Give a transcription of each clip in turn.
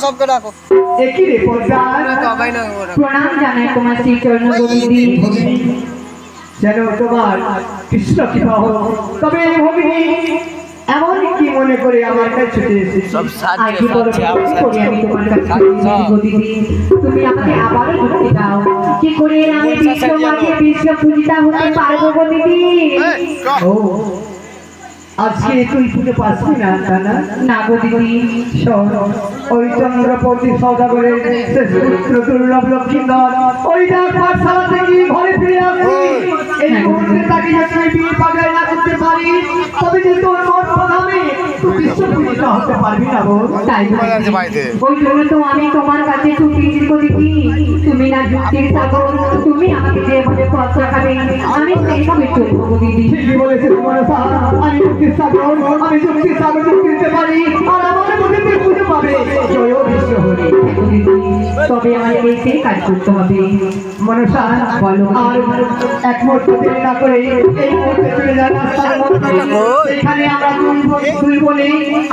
सबके डाको एक ही प्रणाम জানাই তোমার শ্রী চরণ গোবিন্দি যেন তোমার কৃষ্ণ কৃপা হোক। তবে ভগিনী এমন কি মনে করে আমার কাছে ছুটে এসেছি সব সাথে আমি তোমার কাছে গোবিন্দি তুমি আমাকে আবারও মুক্তি দাও। কি করে আমি বিশ্বমাকে বিশ্ব পূজিতা হতে পারবো গোবিন্দি? ও আজকে তুই পুজো পাচ্ছি না না না গোবিন্দি শোন ওই চন্দ্রপতি সৌদাগরের শেষ পুত্র দুর্লভ লক্ষ্মীধর ওই পাঠশালা থেকে ঘরে ফিরে আসছি। এই মুহূর্তে তাকে যদি বিয়ে পাগায় না করতে পারি তবে যে তোর মন প্রধানে তুই বিশ্ব পূজিতা হতে পারবি না গো। তাই ওই জন্য তো আমি তোমার কাছে ছুটিয়েছি গোবিন্দি। তুমি না যুক্তির সাগর, তুমি আমাকে যেভাবে পথ দেখাবে আমি সেইভাবে চলবো গোবিন্দি। ঠিকই বলেছিস মনসা, আমি যুক্তির সাগর, আমি যুক্তির সাগর দিতে পারি আর আমার মধ্যে পুজো পাবে জয় বিশ্ব হরি। তবে আমাকে সেই কাজ করতে হবে মনসা। বলো আর এক মুহূর্তে দেরি না করে এই মুহূর্তে চলে যান রাস্তার মধ্যে। সেখানে আমরা দুই বলে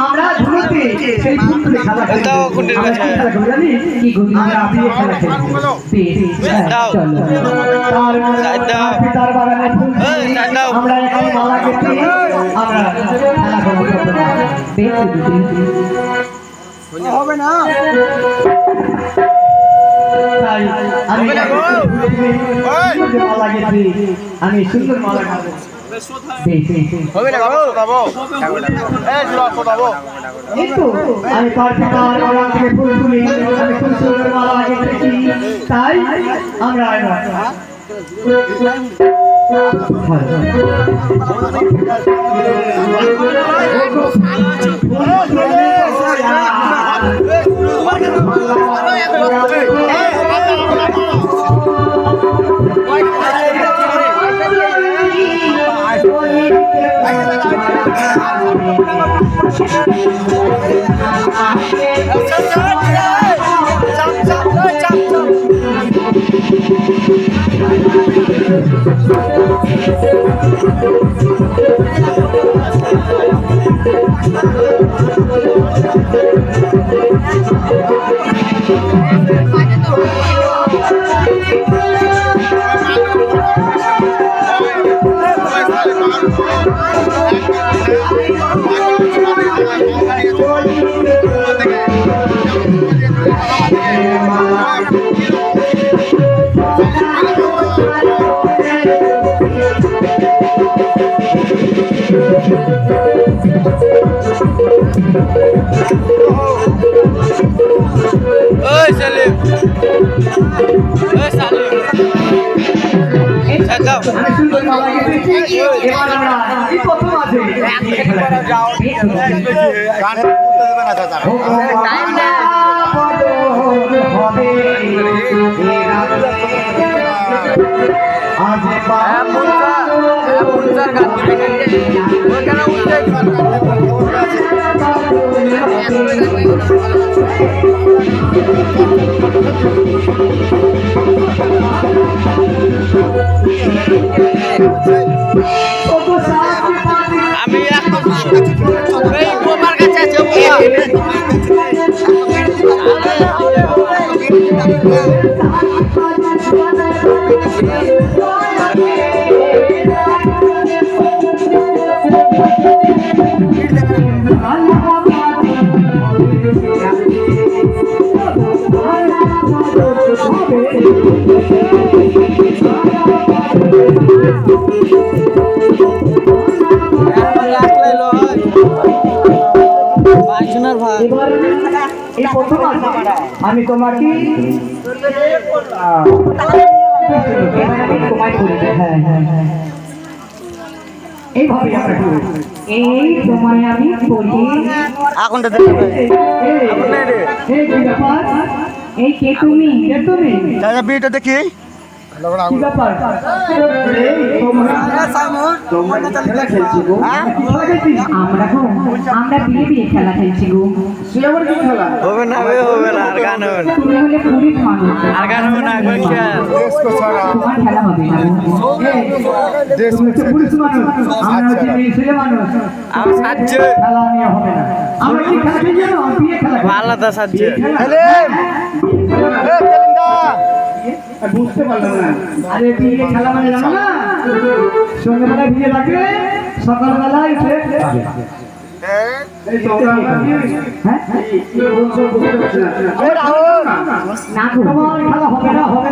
আমরা ধুতে সেই ফুটবলে খেলা খেলবো। জানি কি গোবিন্দ আপনি খেলা খেলবো। চলো পিতার বাগানে ফুল আমরা এখানে মালা কেটে আমরা খেলা করবো। হবে না তাই আমি মালা কেটে আমি সুন্দর মালা খাবো। আমি ফুল তুলি আমি খুব সুন্দর মালা কেটেছি তাই আমরা আমি আমি তোমাকে এইভাবে এই তোমায় আমি বলি এই কে তুমি বিয়েটা দেখি কি ব্যাপার আমরা বিয়ে খেলা খেলছি গো হবে না আর গান হবে না তুমি হলে পুরুষ মানুষ আর গান হবে না তোমার খেলা হবে না তুমি হচ্ছে পুরুষ মানুষ আমরা হচ্ছে মেয়ে ছেলে মানুষ আমি সাহায্য খেলা নিয়ে হবে না আমরা কি খেলা খেলি জানো বিয়ে খেলা আলাদা সাহায্য বুঝতে পারলাম না আরে বিয়ে খেলা মানে জানো না সন্ধ্যাবেলায় বিয়ে লাগবে সকালবেলায় উঠে না তোমার খেলা হবে না